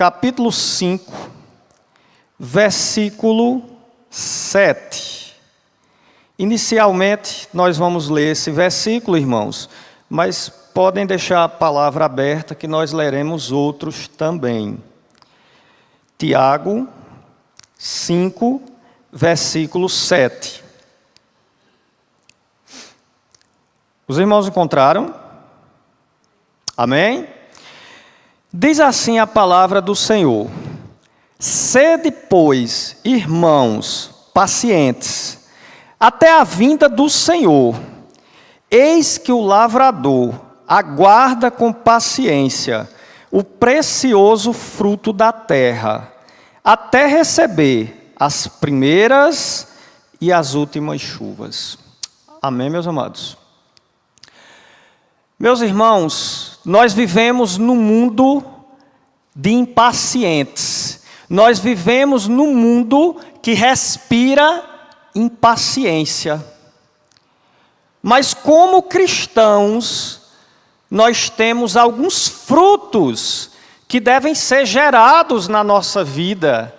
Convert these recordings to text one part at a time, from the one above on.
capítulo 5, versículo 7. Inicialmente, nós vamos ler esse versículo, irmãos, mas podem deixar a palavra aberta que nós leremos outros também. Tiago 5, versículo 7. Os irmãos encontraram? Amém? Diz assim a palavra do Senhor: sede, pois, irmãos, pacientes, até a vinda do Senhor. Eis que o lavrador aguarda com paciência o precioso fruto da terra, até receber as primeiras e as últimas chuvas. Amém, meus amados? Meus irmãos, nós vivemos num mundo de impacientes. Nós vivemos num mundo que respira impaciência. Mas como cristãos, nós temos alguns frutos que devem ser gerados na nossa vida,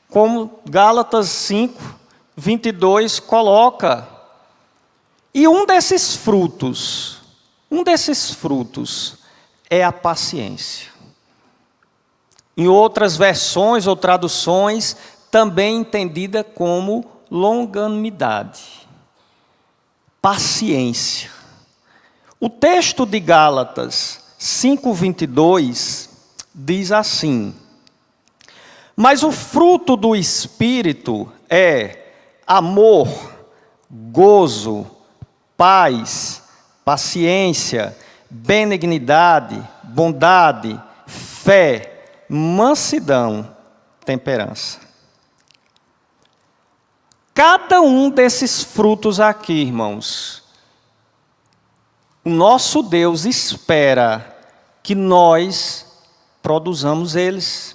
como Gálatas 5, 22 coloca. E um desses frutos é a paciência. Em outras versões ou traduções, também entendida como longanimidade. Paciência. O texto de Gálatas 5:22 diz assim: mas o fruto do Espírito é amor, gozo, paz, paciência, benignidade, bondade, fé, mansidão, temperança. Cada um desses frutos aqui, irmãos, o nosso Deus espera que nós produzamos eles.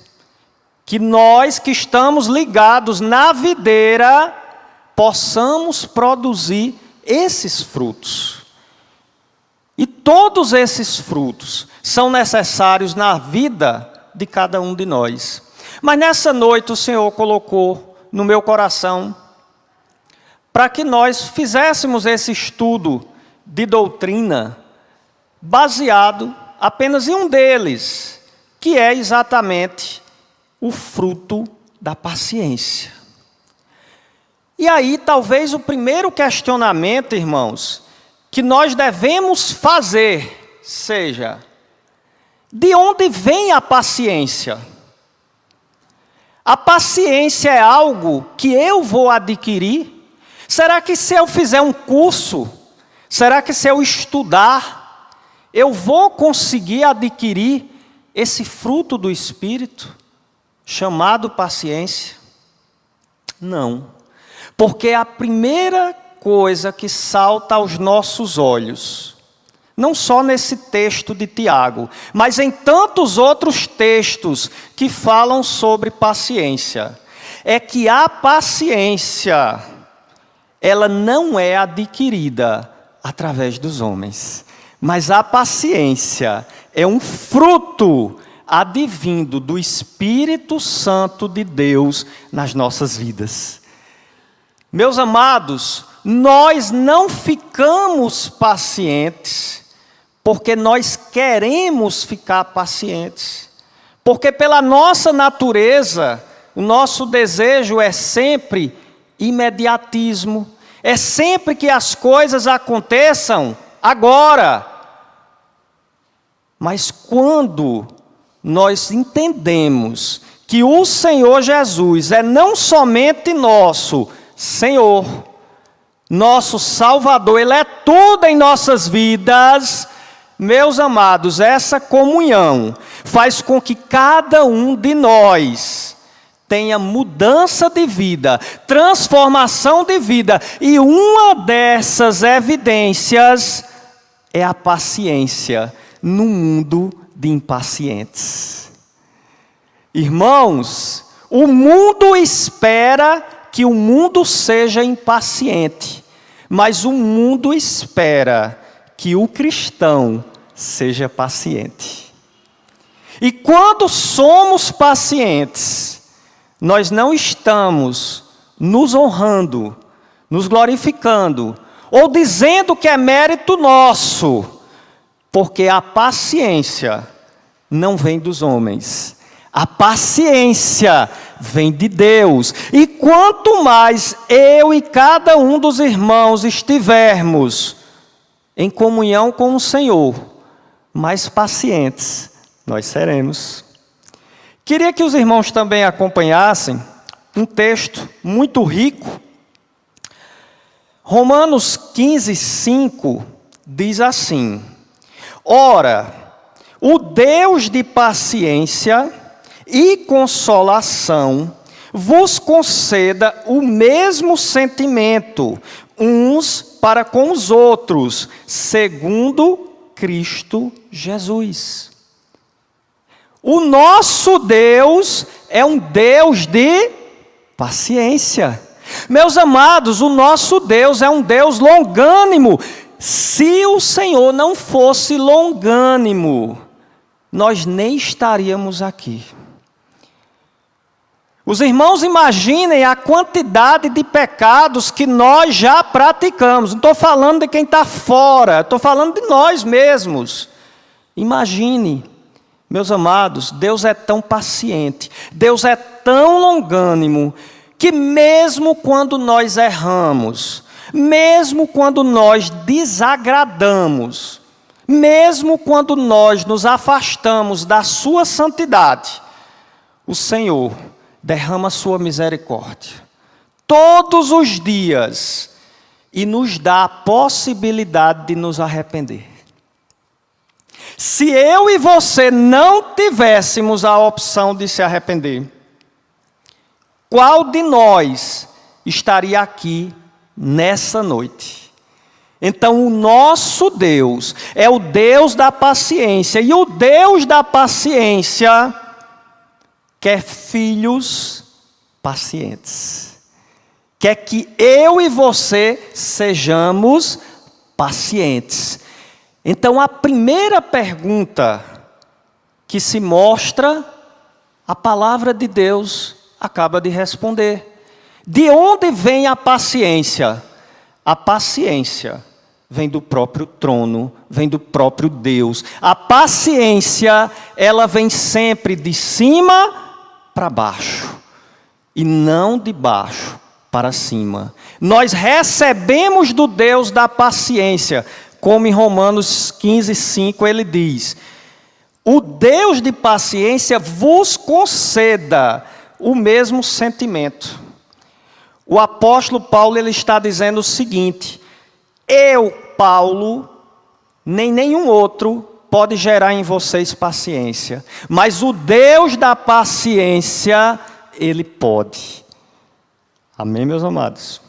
Que nós que estamos ligados na videira, possamos produzir esses frutos. E todos esses frutos são necessários na vida de cada um de nós. Mas nessa noite o Senhor colocou no meu coração para que nós fizéssemos esse estudo de doutrina baseado apenas em um deles, que é exatamente o fruto da paciência. E aí talvez o primeiro questionamento, irmãos, que nós devemos fazer seja: de onde vem a paciência? A paciência é algo que eu vou adquirir? Será que se eu fizer um curso, será que se eu estudar, eu vou conseguir adquirir esse fruto do Espírito, chamado paciência? Não. Porque a primeira coisa que salta aos nossos olhos, não só nesse texto de Tiago, mas em tantos outros textos que falam sobre paciência, é que a paciência, ela não é adquirida através dos homens, mas a paciência é um fruto advindo do Espírito Santo de Deus nas nossas vidas. Meus amados, nós não ficamos pacientes porque nós queremos ficar pacientes. Porque pela nossa natureza, o nosso desejo é sempre imediatismo. É sempre que as coisas aconteçam agora. Mas quando nós entendemos que o Senhor Jesus é não somente nosso Senhor, nosso Salvador, Ele é tudo em nossas vidas, meus amados, essa comunhão faz com que cada um de nós tenha mudança de vida, transformação de vida, e uma dessas evidências é a paciência no mundo de impacientes. Irmãos, o mundo espera que o mundo seja impaciente, mas o mundo espera que o cristão seja paciente. E quando somos pacientes, nós não estamos nos honrando, nos glorificando, ou dizendo que é mérito nosso, porque a paciência não vem dos homens, a paciência vem de Deus. E quanto mais eu e cada um dos irmãos estivermos em comunhão com o Senhor, mais pacientes nós seremos. Queria que os irmãos também acompanhassem um texto muito rico. Romanos 15, 5 diz assim: ora, o Deus de paciência e consolação vos conceda o mesmo sentimento uns para com os outros, segundo Cristo Jesus. O nosso Deus é um Deus de paciência. Meus amados, o nosso Deus é um Deus longânimo. Se o Senhor não fosse longânimo, nós nem estaríamos aqui. Os irmãos imaginem a quantidade de pecados que nós já praticamos. Não estou falando de quem está fora, estou falando de nós mesmos. Imagine, meus amados, Deus é tão paciente, Deus é tão longânimo, que mesmo quando nós erramos, mesmo quando nós desagradamos, mesmo quando nós nos afastamos da sua santidade, o Senhor derrama sua misericórdia todos os dias e nos dá a possibilidade de nos arrepender. Se eu e você não tivéssemos a opção de se arrepender, qual de nós estaria aqui nessa noite? Então, o nosso Deus é o Deus da paciência, e o Deus da paciência quer filhos pacientes. Quer que eu e você sejamos pacientes. Então, a primeira pergunta que se mostra, a palavra de Deus acaba de responder. De onde vem a paciência? A paciência vem do próprio trono, vem do próprio Deus. A paciência, ela vem sempre de cima para baixo, e não de baixo para cima. Nós recebemos do Deus da paciência, como em Romanos 15, 5 ele diz: o Deus de paciência vos conceda o mesmo sentimento. O apóstolo Paulo, ele está dizendo o seguinte: eu, Paulo, nem nenhum outro pode gerar em vocês paciência, mas o Deus da paciência, ele pode. Amém, meus amados?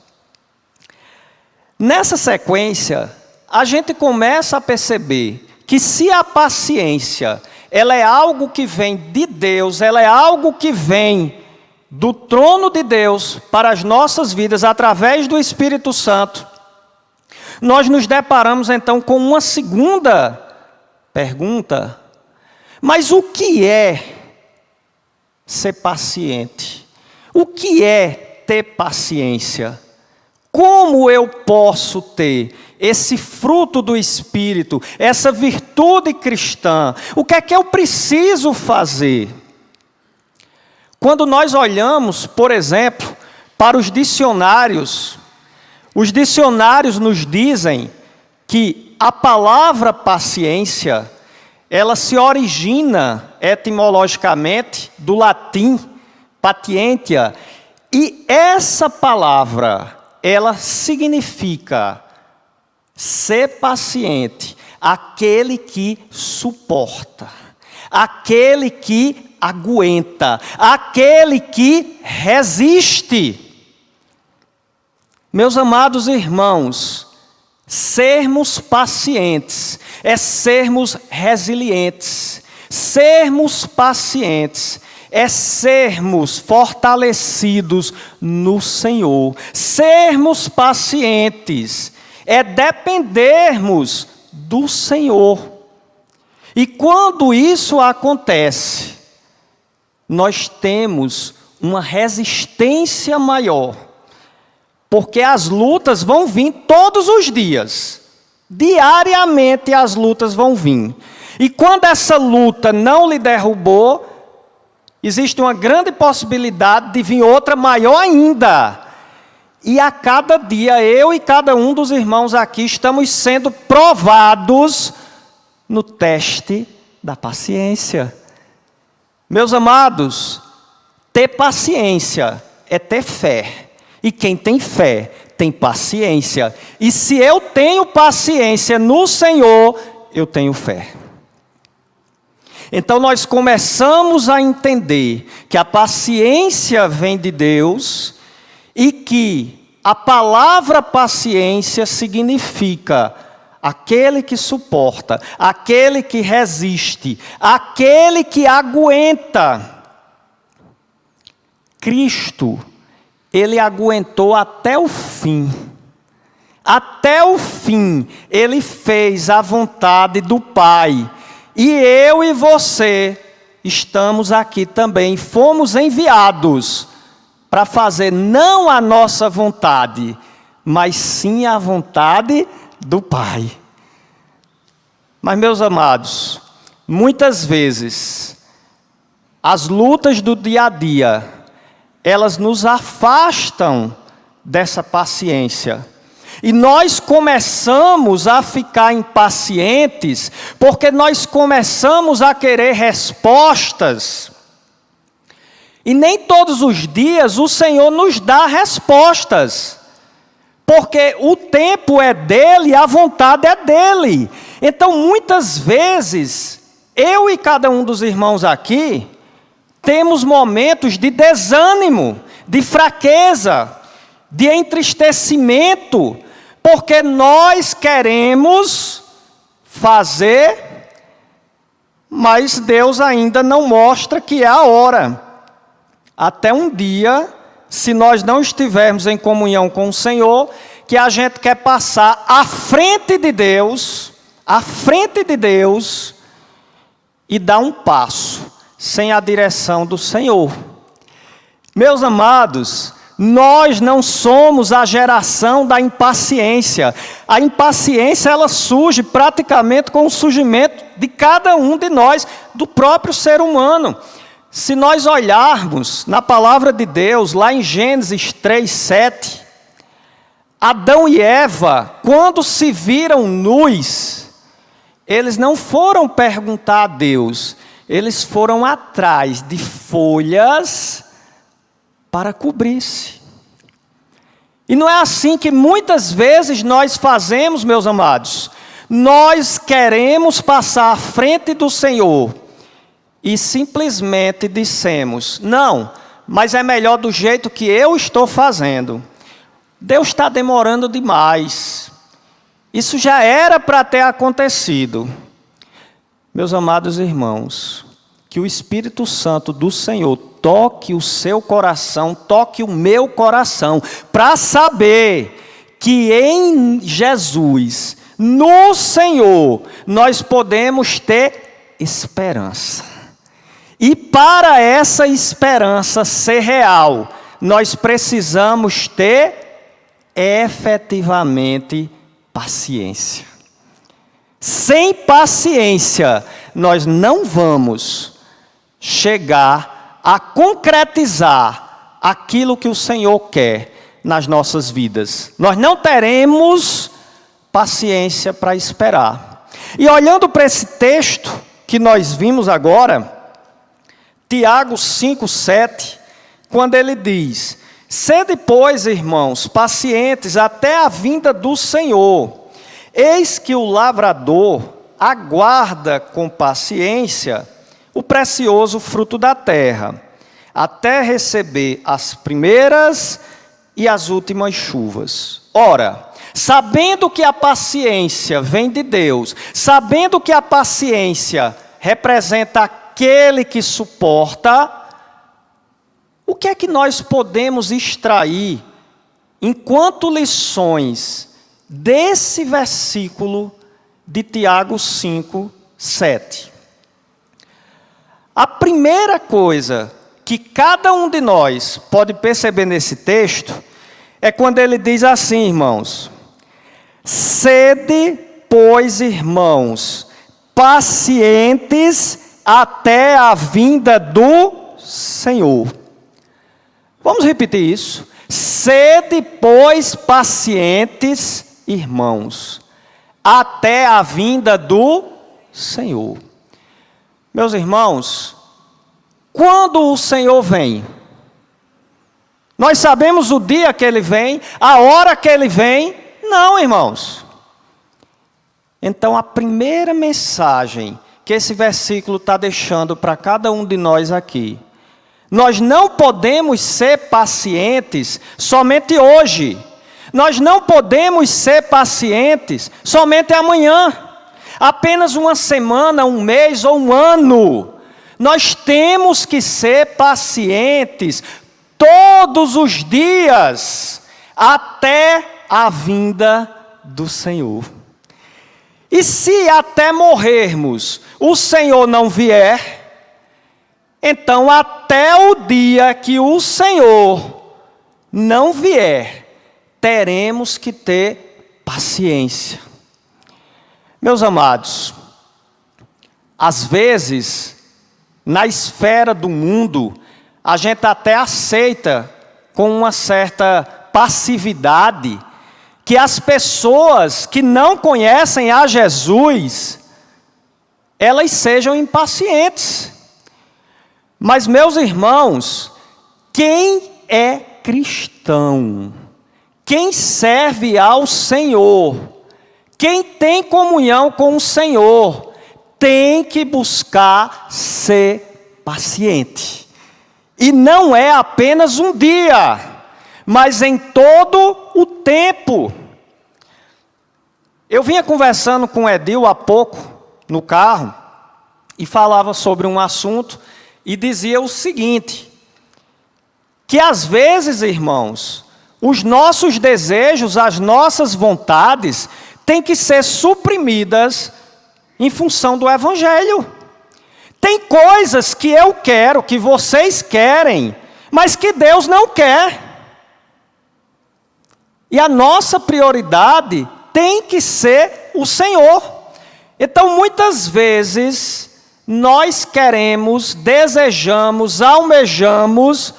Nessa sequência, a gente começa a perceber que se a paciência, ela é algo que vem de Deus, ela é algo que vem do trono de Deus para as nossas vidas através do Espírito Santo, nós nos deparamos então com uma segunda pergunta: mas o que é ser paciente? O que é ter paciência? Como eu posso ter esse fruto do Espírito, essa virtude cristã? O que é que eu preciso fazer? Quando nós olhamos, por exemplo, para os dicionários nos dizem que a palavra paciência, ela se origina etimologicamente do latim patientia, e essa palavra, ela significa ser paciente, aquele que suporta, aquele que aguenta, aquele que resiste. Meus amados irmãos, sermos pacientes é sermos resilientes. Sermos pacientes é sermos fortalecidos no Senhor. Sermos pacientes é dependermos do Senhor. E quando isso acontece, nós temos uma resistência maior, porque as lutas vão vir todos os dias, diariamente as lutas vão vir. E quando essa luta não lhe derrubou, existe uma grande possibilidade de vir outra maior ainda. E a cada dia, eu e cada um dos irmãos aqui estamos sendo provados no teste da paciência. Meus amados, ter paciência é ter fé. E quem tem fé, tem paciência. E se eu tenho paciência no Senhor, eu tenho fé. Então nós começamos a entender que a paciência vem de Deus e que a palavra paciência significa aquele que suporta, aquele que resiste, aquele que aguenta. Cristo, Ele aguentou até o fim. Até o fim, Ele fez a vontade do Pai. E eu e você estamos aqui também, fomos enviados para fazer não a nossa vontade, mas sim a vontade do Pai. Mas, meus amados, muitas vezes, as lutas do dia a dia, elas nos afastam dessa paciência. E nós começamos a ficar impacientes, porque nós começamos a querer respostas. E nem todos os dias o Senhor nos dá respostas. Porque o tempo é dele, a vontade é dele. Então, muitas vezes, eu e cada um dos irmãos aqui, temos momentos de desânimo, de fraqueza, de entristecimento, porque nós queremos fazer, mas Deus ainda não mostra que é a hora. Até um dia, se nós não estivermos em comunhão com o Senhor, que a gente quer passar à frente de Deus, e dar um passo sem a direção do Senhor. Meus amados, nós não somos a geração da impaciência. A impaciência, ela surge praticamente com o surgimento de cada um de nós, do próprio ser humano. Se nós olharmos na palavra de Deus, lá em Gênesis 3:7, Adão e Eva, quando se viram nus, eles não foram perguntar a Deus, eles foram atrás de folhas para cobrir-se. E não é assim que muitas vezes nós fazemos, meus amados. Nós queremos passar à frente do Senhor e simplesmente dissemos: não, mas é melhor do jeito que eu estou fazendo. Deus está demorando demais. Isso já era para ter acontecido. Meus amados irmãos, que o Espírito Santo do Senhor toque o seu coração, toque o meu coração, para saber que em Jesus, no Senhor, nós podemos ter esperança. E para essa esperança ser real, nós precisamos ter efetivamente paciência. Sem paciência, nós não vamos chegar a concretizar aquilo que o Senhor quer nas nossas vidas. Nós não teremos paciência para esperar. E olhando para esse texto que nós vimos agora, Tiago 5:7, quando ele diz: sede, pois, irmãos, pacientes até a vinda do Senhor. Eis que o lavrador aguarda com paciência o precioso fruto da terra, até receber as primeiras e as últimas chuvas. Ora, sabendo que a paciência vem de Deus, sabendo que a paciência representa aquele que suporta, o que é que nós podemos extrair enquanto lições desse versículo de Tiago 5:7? A primeira coisa que cada um de nós pode perceber nesse texto é quando ele diz assim, irmãos: sede, pois, irmãos, pacientes até a vinda do Senhor. Vamos repetir isso. Sede, pois, pacientes, irmãos, até a vinda do Senhor. Meus irmãos, quando o Senhor vem, nós sabemos o dia que Ele vem, a hora que Ele vem? Não, irmãos. Então, a primeira mensagem que esse versículo está deixando para cada um de nós aqui: nós não podemos ser pacientes somente hoje. Nós não podemos ser pacientes somente amanhã. Apenas uma semana, um mês ou um ano. Nós temos que ser pacientes todos os dias até a vinda do Senhor. E se até morrermos o Senhor não vier, então até o dia que o Senhor não vier, teremos que ter paciência. Meus amados, às vezes, na esfera do mundo, a gente até aceita com uma certa passividade que as pessoas que não conhecem a Jesus, elas sejam impacientes. Mas, meus irmãos, quem é cristão, quem serve ao Senhor, quem tem comunhão com o Senhor, tem que buscar ser paciente. E não é apenas um dia, mas em todo o tempo. Eu vinha conversando com o Edil há pouco, no carro, e falava sobre um assunto, e dizia o seguinte: que às vezes, irmãos, os nossos desejos, as nossas vontades, têm que ser suprimidas em função do Evangelho. Tem coisas que eu quero, que vocês querem, mas que Deus não quer. E a nossa prioridade tem que ser o Senhor. Então, muitas vezes, nós queremos, desejamos, almejamos,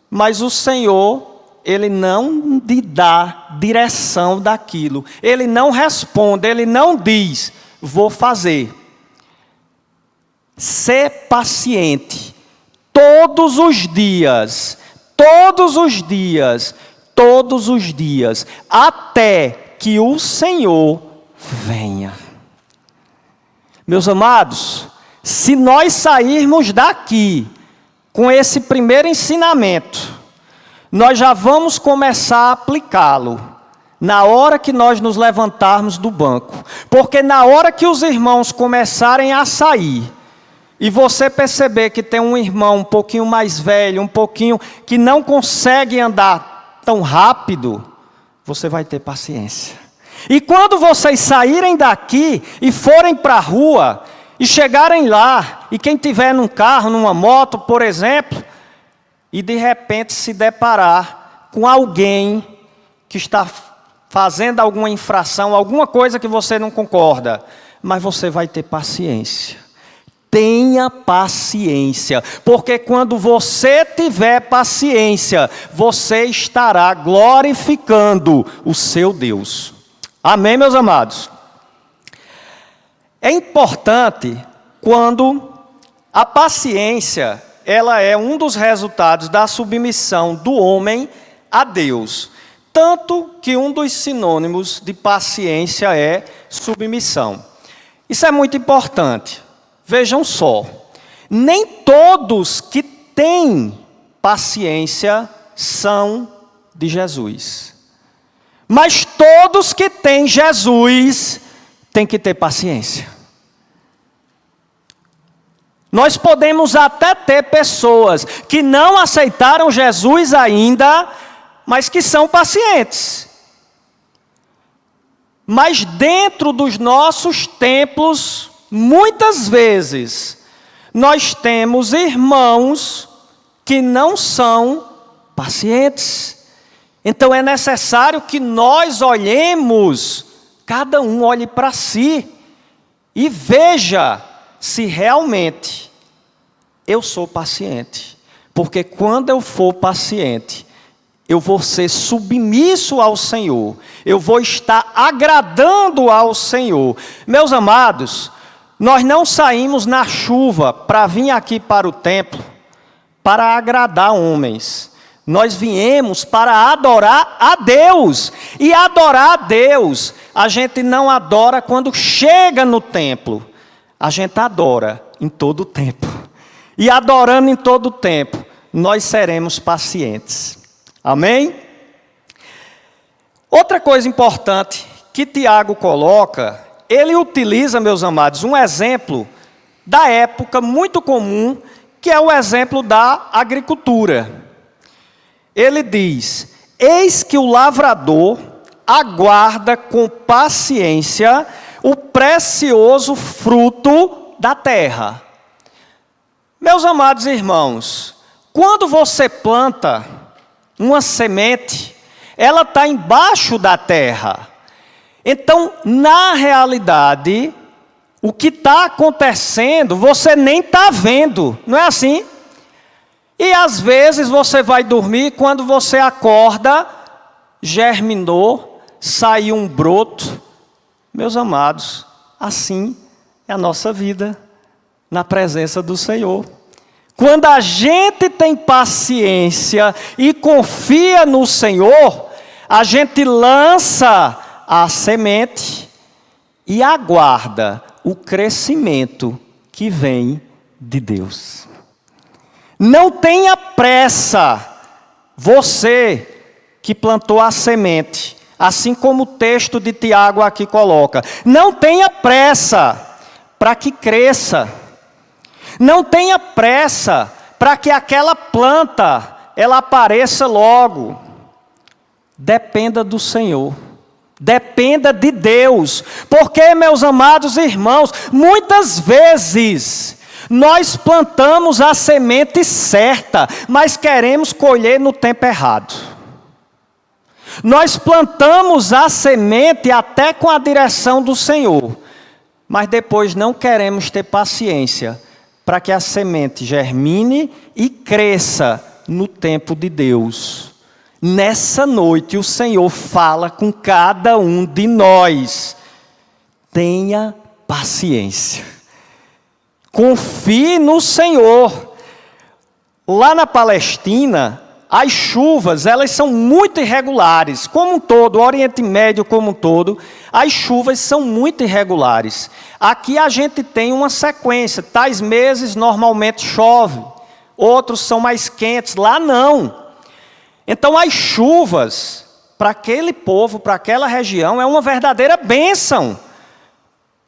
mas o Senhor, Ele não lhe dá direção daquilo. Ele não responde, Ele não diz: vou fazer. Ser paciente, todos os dias, todos os dias, todos os dias, até que o Senhor venha. Meus amados, se nós sairmos daqui com esse primeiro ensinamento, nós já vamos começar a aplicá-lo na hora que nós nos levantarmos do banco. Porque na hora que os irmãos começarem a sair, e você perceber que tem um irmão um pouquinho mais velho, um pouquinho que não consegue andar tão rápido, você vai ter paciência. E quando vocês saírem daqui e forem para a rua, e chegarem lá, e quem tiver num carro, numa moto, por exemplo, e de repente se deparar com alguém que está fazendo alguma infração, alguma coisa que você não concorda, mas você vai ter paciência. Tenha paciência, porque quando você tiver paciência, você estará glorificando o seu Deus. Amém, meus amados? É importante quando a paciência, ela é um dos resultados da submissão do homem a Deus. Tanto que um dos sinônimos de paciência é submissão. Isso é muito importante. Vejam só, nem todos que têm paciência são de Jesus. Mas todos que têm Jesus têm que ter paciência. Nós podemos até ter pessoas que não aceitaram Jesus ainda, mas que são pacientes. Mas dentro dos nossos templos, muitas vezes, nós temos irmãos que não são pacientes. Então é necessário que nós olhemos, cada um olhe para si e veja se realmente eu sou paciente. Porque quando eu for paciente, eu vou ser submisso ao Senhor. Eu vou estar agradando ao Senhor. Meus amados, nós não saímos na chuva para vir aqui para o templo para agradar homens. Nós viemos para adorar a Deus. E adorar a Deus, a gente não adora quando chega no templo. A gente adora em todo o tempo. E adorando em todo o tempo, nós seremos pacientes. Amém? Outra coisa importante que Tiago coloca, ele utiliza, meus amados, um exemplo da época muito comum, que é o exemplo da agricultura. Ele diz: eis que o lavrador aguarda com paciência o precioso fruto da terra. Meus amados irmãos, quando você planta uma semente, ela está embaixo da terra. Então, na realidade, o que está acontecendo, você nem está vendo, não é assim? E às vezes você vai dormir, quando você acorda, germinou, saiu um broto. Meus amados, assim é a nossa vida na presença do Senhor. Quando a gente tem paciência e confia no Senhor, a gente lança a semente e aguarda o crescimento que vem de Deus. Não tenha pressa, você que plantou a semente, assim como o texto de Tiago aqui coloca. Não tenha pressa para que cresça. Não tenha pressa para que aquela planta ela apareça logo. Dependa do Senhor. Dependa de Deus. Porque, meus amados irmãos, muitas vezes nós plantamos a semente certa, mas queremos colher no tempo errado. Nós plantamos a semente até com a direção do Senhor, mas depois não queremos ter paciência para que a semente germine e cresça no tempo de Deus. Nessa noite o Senhor fala com cada um de nós. Tenha paciência. Confie no Senhor. Lá na Palestina, as chuvas, elas são muito irregulares. Como um todo, o Oriente Médio como um todo, as chuvas são muito irregulares. Aqui a gente tem uma sequência. Tais meses normalmente chove. Outros são mais quentes. Lá não. Então as chuvas, para aquele povo, para aquela região, é uma verdadeira bênção.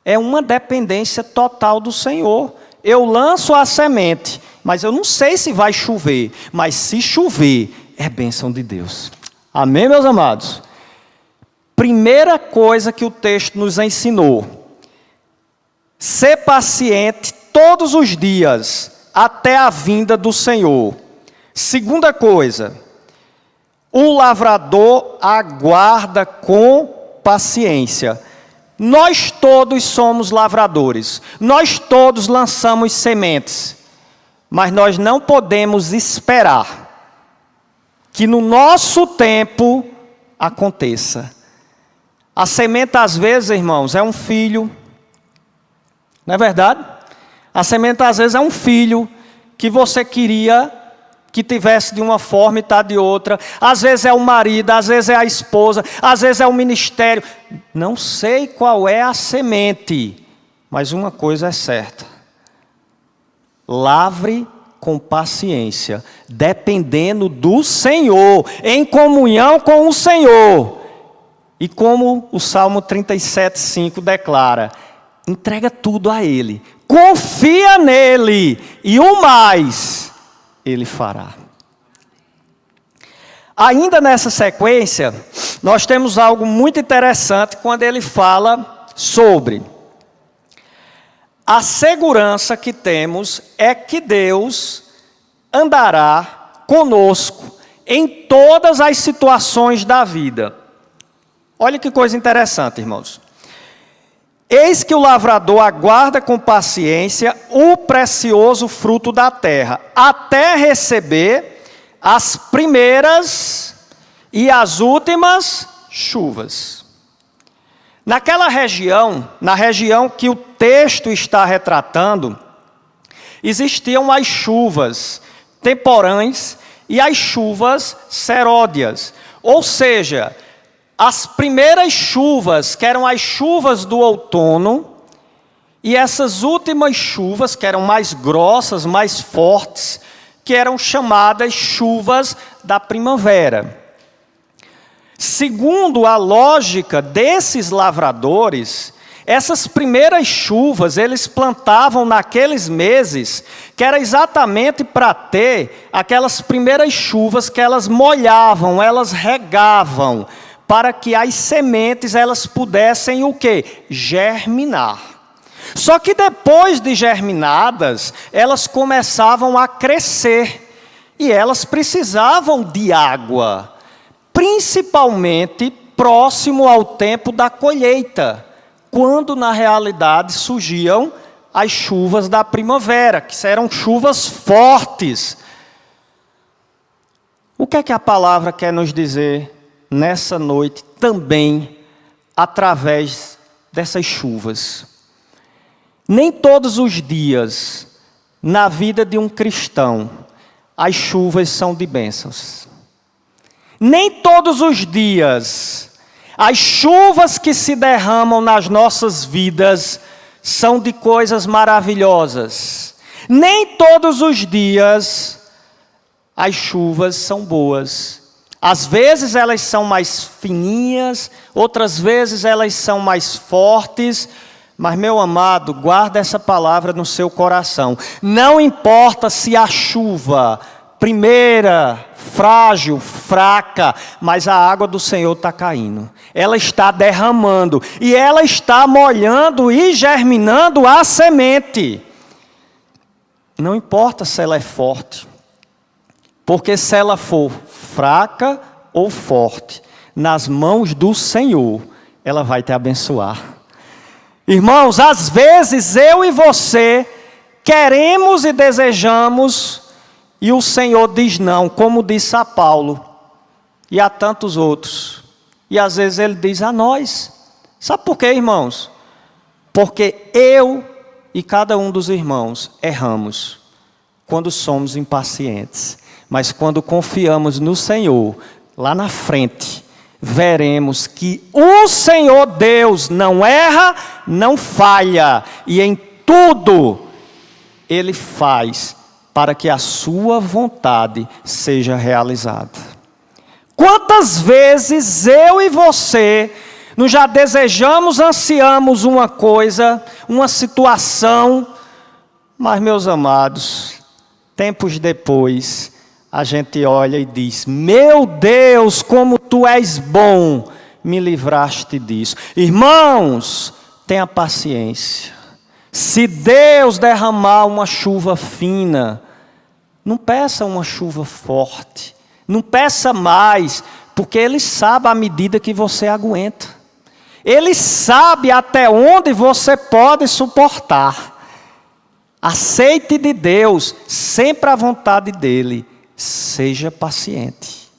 É uma dependência total do Senhor. Eu lanço a semente, mas eu não sei se vai chover. Mas se chover, é bênção de Deus. Amém, meus amados? Primeira coisa que o texto nos ensinou: ser paciente todos os dias, até a vinda do Senhor. Segunda coisa: o lavrador aguarda com paciência. Nós todos somos lavradores. Nós todos lançamos sementes. Mas nós não podemos esperar que no nosso tempo aconteça. A semente, às vezes, irmãos, é um filho. Não é verdade? A semente, às vezes, é um filho que você queria que tivesse de uma forma e está de outra. Às vezes é o marido, às vezes é a esposa, às vezes é o ministério. Não sei qual é a semente, mas uma coisa é certa: lavre com paciência, dependendo do Senhor, em comunhão com o Senhor. E como o Salmo 37:5 declara: entrega tudo a Ele, confia nele, e o mais Ele fará. Ainda nessa sequência, nós temos algo muito interessante quando ele fala sobre a segurança que temos é que Deus andará conosco em todas as situações da vida. Olha que coisa interessante, irmãos. Eis que o lavrador aguarda com paciência o precioso fruto da terra, até receber as primeiras e as últimas chuvas. Naquela região, na região que o texto está retratando, existiam as chuvas temporãs e as chuvas seródias. Ou seja, as primeiras chuvas, que eram as chuvas do outono, e essas últimas chuvas, que eram mais grossas, mais fortes, que eram chamadas chuvas da primavera. Segundo a lógica desses lavradores, essas primeiras chuvas, eles plantavam naqueles meses, que era exatamente para ter aquelas primeiras chuvas que elas molhavam, elas regavam, para que as sementes elas pudessem o quê? Germinar. Só que depois de germinadas, elas começavam a crescer, e elas precisavam de água, principalmente próximo ao tempo da colheita, quando na realidade surgiam as chuvas da primavera, que eram chuvas fortes. O que é que a palavra quer nos dizer nessa noite também, através dessas chuvas? Nem todos os dias, na vida de um cristão, as chuvas são de bênçãos. Nem todos os dias, as chuvas que se derramam nas nossas vidas são de coisas maravilhosas. Nem todos os dias, as chuvas são boas. Às vezes elas são mais fininhas, outras vezes elas são mais fortes, mas, meu amado, guarda essa palavra no seu coração. Não importa se a chuva, primeira, frágil, fraca, mas a água do Senhor está caindo. Ela está derramando, e ela está molhando e germinando a semente. Não importa se ela é forte, porque se ela for fraca ou forte, nas mãos do Senhor, ela vai te abençoar. Irmãos, às vezes eu e você queremos e desejamos, e o Senhor diz não, como disse a Paulo e a tantos outros. E às vezes Ele diz a nós. Sabe por quê, irmãos? Porque eu e cada um dos irmãos erramos quando somos impacientes. Mas quando confiamos no Senhor, lá na frente, veremos que o Senhor Deus não erra, não falha, e em tudo Ele faz para que a sua vontade seja realizada. Quantas vezes eu e você, nós já desejamos, ansiamos uma coisa, uma situação, mas, meus amados, tempos depois, a gente olha e diz: meu Deus, como tu és bom, me livraste disso. Irmãos, tenha paciência. Se Deus derramar uma chuva fina, não peça uma chuva forte. Não peça mais, porque Ele sabe a medida que você aguenta. Ele sabe até onde você pode suportar. Aceite de Deus, sempre a vontade dEle. Seja paciente.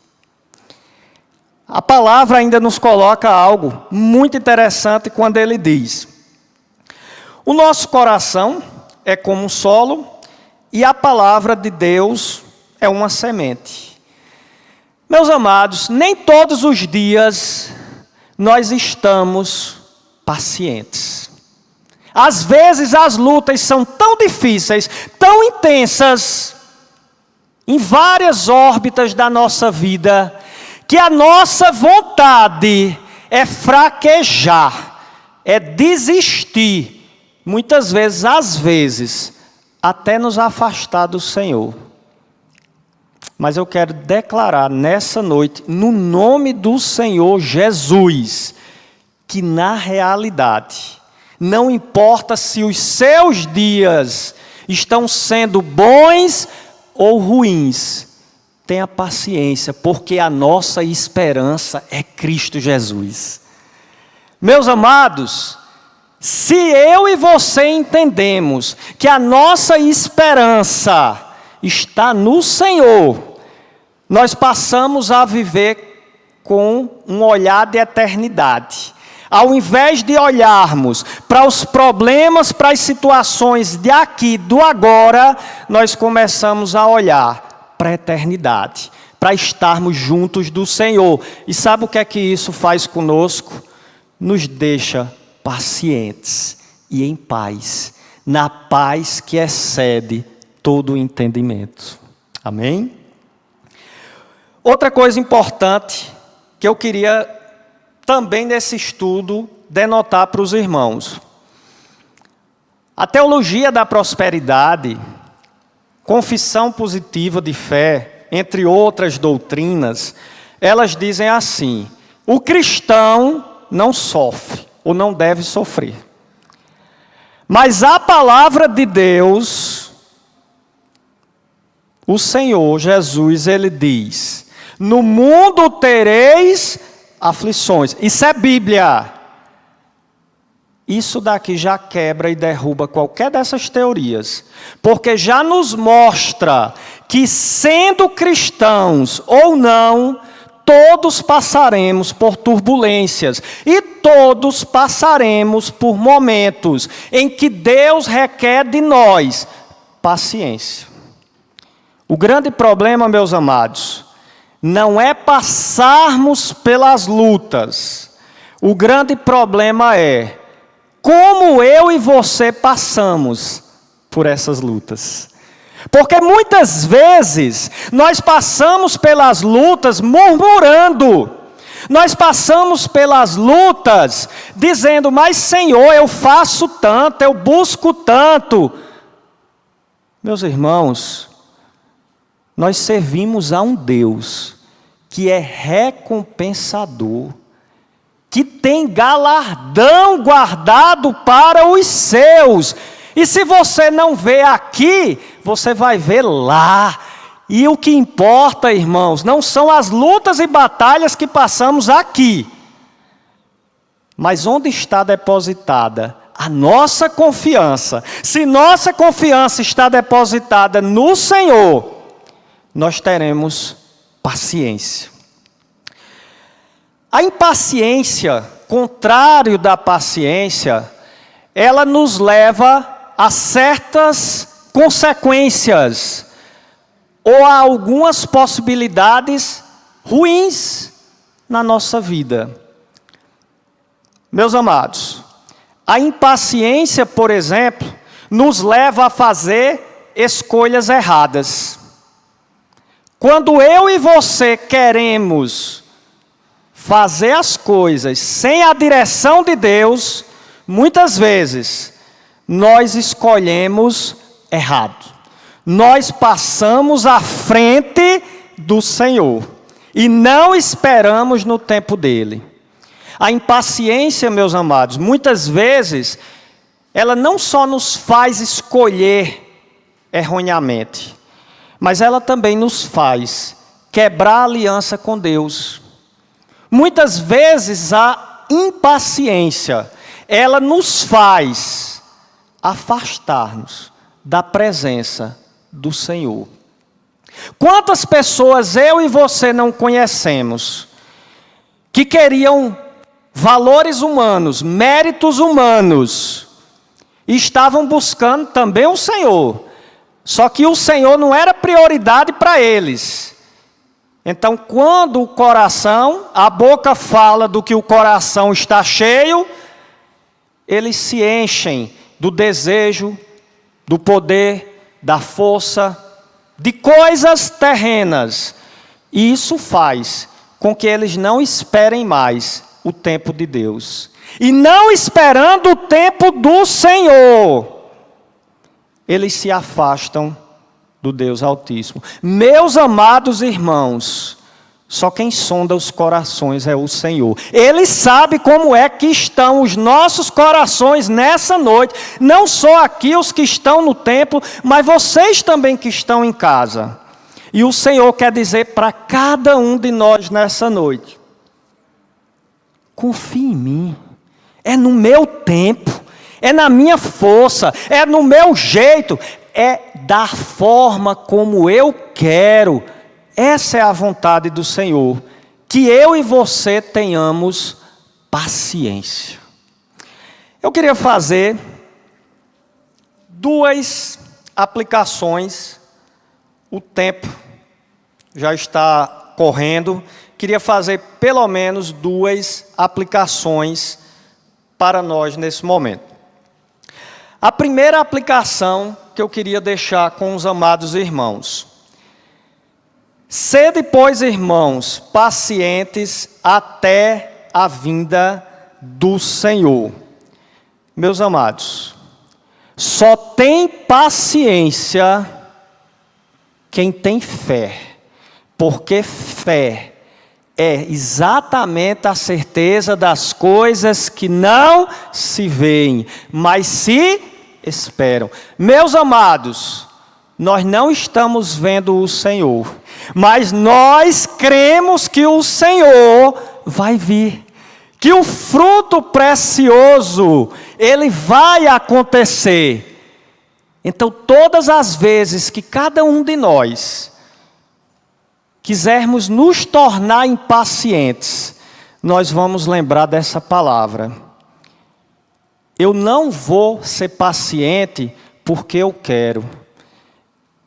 A palavra ainda nos coloca algo muito interessante quando Ele diz: o nosso coração é como um solo, e a palavra de Deus é uma semente. Meus amados, nem todos os dias nós estamos pacientes. Às vezes as lutas são tão difíceis, tão intensas, em várias órbitas da nossa vida, que a nossa vontade é fraquejar, é desistir, muitas vezes, às vezes, até nos afastar do Senhor. Mas eu quero declarar nessa noite, no nome do Senhor Jesus, que na realidade, não importa se os seus dias estão sendo bons ou ruins, tenha paciência, porque a nossa esperança é Cristo Jesus. Meus amados, se eu e você entendemos que a nossa esperança está no Senhor, nós passamos a viver com um olhar de eternidade. Ao invés de olharmos para os problemas, para as situações de aqui, do agora, nós começamos a olhar para a eternidade, para estarmos juntos do Senhor. E sabe o que é que isso faz conosco? Nos deixa pacientes e em paz, na paz que excede todo o entendimento. Amém? Outra coisa importante que eu queria também nesse estudo denotar para os irmãos. A teologia da prosperidade, confissão positiva de fé, entre outras doutrinas, elas dizem assim: o cristão não sofre ou não deve sofrer. Mas a palavra de Deus, o Senhor Jesus, Ele diz: no mundo tereis aflições. Isso é Bíblia. Isso daqui já quebra e derruba qualquer dessas teorias. Porque já nos mostra que, sendo cristãos ou não, todos passaremos por turbulências. E todos passaremos por momentos em que Deus requer de nós paciência. O grande problema, meus amados, não é passarmos pelas lutas. O grande problema é como eu e você passamos por essas lutas. Porque muitas vezes nós passamos pelas lutas murmurando. Nós passamos pelas lutas dizendo: mas Senhor, eu faço tanto, eu busco tanto. Meus irmãos, nós servimos a um Deus que é recompensador, que tem galardão guardado para os seus. E se você não vê aqui, você vai ver lá. E o que importa, irmãos, não são as lutas e batalhas que passamos aqui, mas onde está depositada a nossa confiança. Se nossa confiança está depositada no Senhor, nós teremos paciência. A impaciência, contrário da paciência, ela nos leva a certas consequências ou a algumas possibilidades ruins na nossa vida. Meus amados, a impaciência, por exemplo, nos leva a fazer escolhas erradas. Quando eu e você queremos fazer as coisas sem a direção de Deus, muitas vezes nós escolhemos errado. Nós passamos à frente do Senhor e não esperamos no tempo dele. A impaciência, meus amados, muitas vezes ela não só nos faz escolher erroneamente, mas ela também nos faz quebrar a aliança com Deus. Muitas vezes a impaciência, ela nos faz afastar-nos da presença do Senhor. Quantas pessoas eu e você não conhecemos que queriam valores humanos, méritos humanos, e estavam buscando também o Senhor, só que o Senhor não era prioridade para eles. Então, quando o coração, a boca fala do que o coração está cheio, eles se enchem do desejo, do poder, da força, de coisas terrenas. E isso faz com que eles não esperem mais o tempo de Deus. E não esperando o tempo do Senhor, eles se afastam do Deus Altíssimo. Meus amados irmãos, Só quem sonda os corações é o Senhor. Ele sabe como é que estão os nossos corações nessa noite. Não só aqui os que estão no templo, mas vocês também que estão em casa. E o Senhor quer dizer para cada um de nós nessa noite: confie em mim. É no meu tempo. É na minha força. É no meu jeito. É da forma como eu quero. Essa é a vontade do Senhor, que eu e você tenhamos paciência. Eu queria fazer 2 aplicações. O tempo já está correndo. Queria fazer pelo menos 2 aplicações para nós nesse momento. A primeira aplicação que eu queria deixar com os amados irmãos: sede, pois, irmãos, pacientes até a vinda do Senhor. Meus amados, só tem paciência quem tem fé, porque fé é exatamente a certeza das coisas que não se veem, mas se esperam. Meus amados, nós não estamos vendo o Senhor, mas nós cremos que o Senhor vai vir, que o fruto precioso, ele vai acontecer. Então, todas as vezes que cada um de nós quisermos nos tornar impacientes, nós vamos lembrar dessa palavra: eu não vou ser paciente porque eu quero.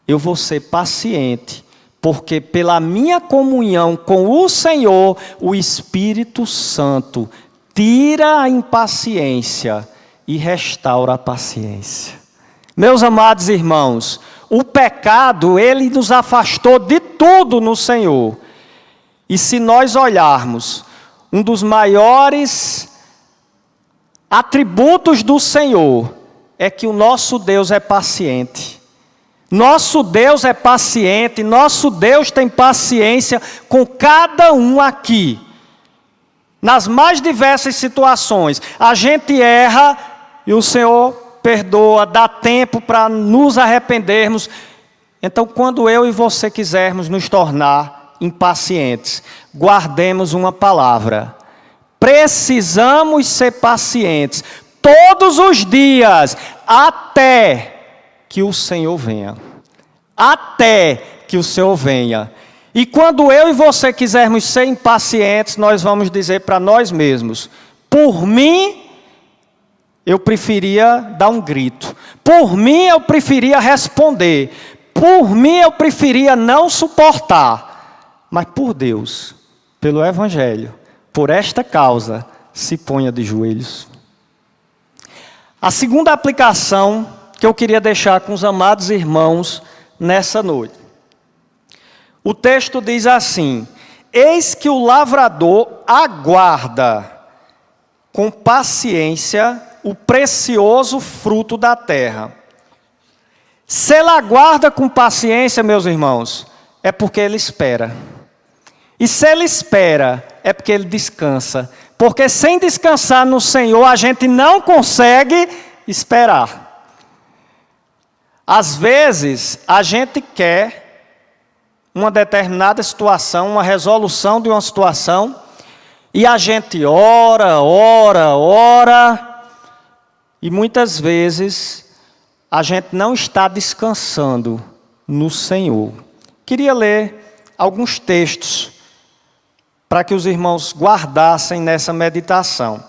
Eu vou ser paciente, porque pela minha comunhão com o Senhor, o Espírito Santo tira a impaciência e restaura a paciência. Meus amados irmãos, o pecado, ele nos afastou de tudo no Senhor. E se nós olharmos, um dos maiores atributos do Senhor é que o nosso Deus é paciente. Nosso Deus é paciente, nosso Deus tem paciência com cada um aqui. Nas mais diversas situações, a gente erra e o Senhor perdoa, dá tempo para nos arrependermos. Então, quando eu e você quisermos nos tornar impacientes, guardemos uma palavra: precisamos ser pacientes todos os dias, até que o Senhor venha. Até que o Senhor venha. E quando eu e você quisermos ser impacientes, nós vamos dizer para nós mesmos: por mim, eu preferia dar um grito. Por mim, eu preferia responder. Por mim, eu preferia não suportar. Mas por Deus, pelo Evangelho, por esta causa, se ponha de joelhos. A segunda aplicação que eu queria deixar com os amados irmãos nessa noite. O texto diz assim: eis que o lavrador aguarda com paciência o precioso fruto da terra. Se ele aguarda com paciência, meus irmãos, é porque ele espera. E se ele espera, é porque ele descansa. Porque sem descansar no Senhor, a gente não consegue esperar. Às vezes, a gente quer uma determinada situação, uma resolução de uma situação, e a gente ora, e muitas vezes a gente não está descansando no Senhor. Queria ler alguns textos para que os irmãos guardassem nessa meditação.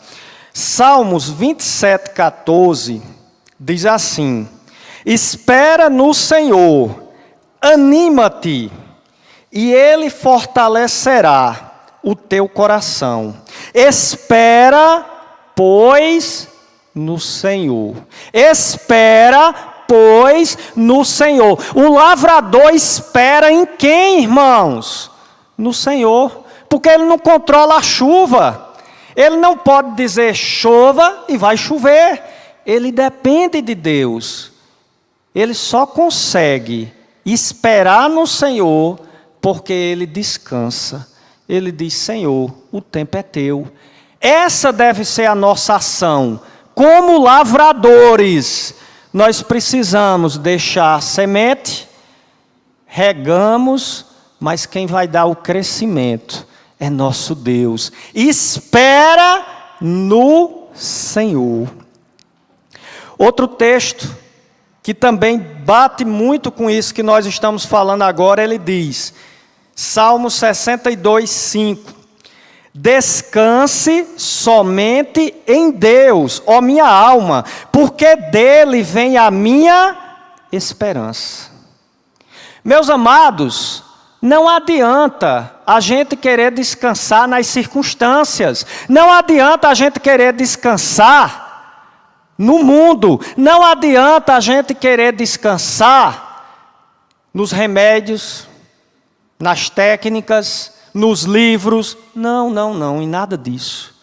Salmos 27:14 diz assim: espera no Senhor, anima-te, e Ele fortalecerá o teu coração. Espera, pois, no Senhor. Espera, pois, no Senhor. O lavrador espera em quem, irmãos? No Senhor. Porque Ele não controla a chuva. Ele não pode dizer chova e vai chover. Ele depende de Deus. Ele só consegue esperar no Senhor porque Ele descansa. ele diz: Senhor, o tempo é teu. Essa deve ser a nossa ação. Como lavradores, nós precisamos deixar a semente, regamos, mas quem vai dar o crescimento é nosso Deus. Espera no Senhor. Outro texto que também bate muito com isso que nós estamos falando agora, ele diz, Salmo 62, 5. Descanse somente em Deus, ó minha alma, porque dele vem a minha esperança. Meus amados, não adianta a gente querer descansar nas circunstâncias, não adianta a gente querer descansar no mundo, não adianta a gente querer descansar nos remédios, nas técnicas, nos livros. Não, em nada disso.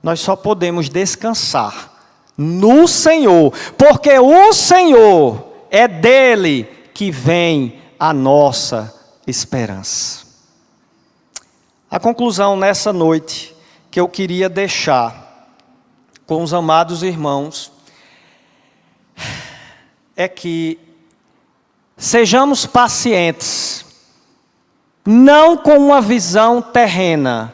Nós só podemos descansar no Senhor, porque o Senhor é dele que vem a nossa esperança. A conclusão nessa noite que eu queria deixar com os amados irmãos é que sejamos pacientes, não com uma visão terrena,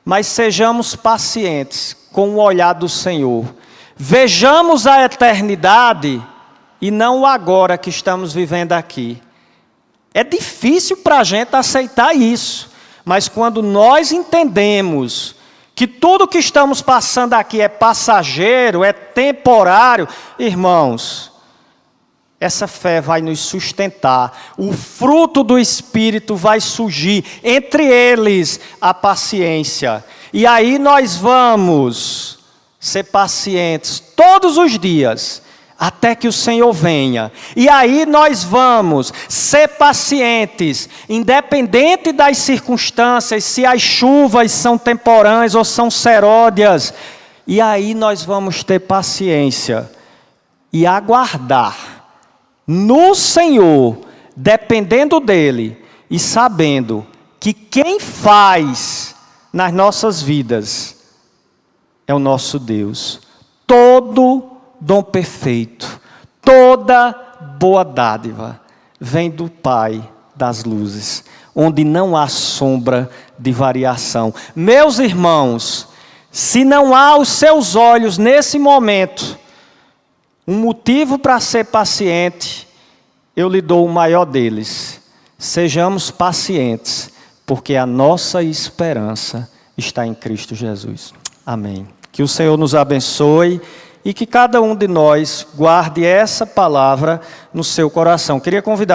mas sejamos pacientes com o olhar do Senhor. Vejamos a eternidade e não o agora que estamos vivendo aqui. É difícil para a gente aceitar isso, mas quando nós entendemos que tudo que estamos passando aqui é passageiro, é temporário, irmãos, essa fé vai nos sustentar, o fruto do Espírito vai surgir, entre eles a paciência. E aí nós vamos ser pacientes todos os dias, até que o Senhor venha. E aí nós vamos ser pacientes, independente das circunstâncias, se as chuvas são temporâneas ou são seródias. E aí nós vamos ter paciência e aguardar no Senhor, dependendo dEle e sabendo que quem faz nas nossas vidas é o nosso Deus. Todo dom perfeito, toda boa dádiva vem do Pai das luzes, onde não há sombra de variação. Meus irmãos, se não há aos seus olhos nesse momento um motivo para ser paciente, eu lhe dou o maior deles. Sejamos pacientes, porque a nossa esperança está em Cristo Jesus. Amém. Que o Senhor nos abençoe e que cada um de nós guarde essa palavra no seu coração. Queria convidar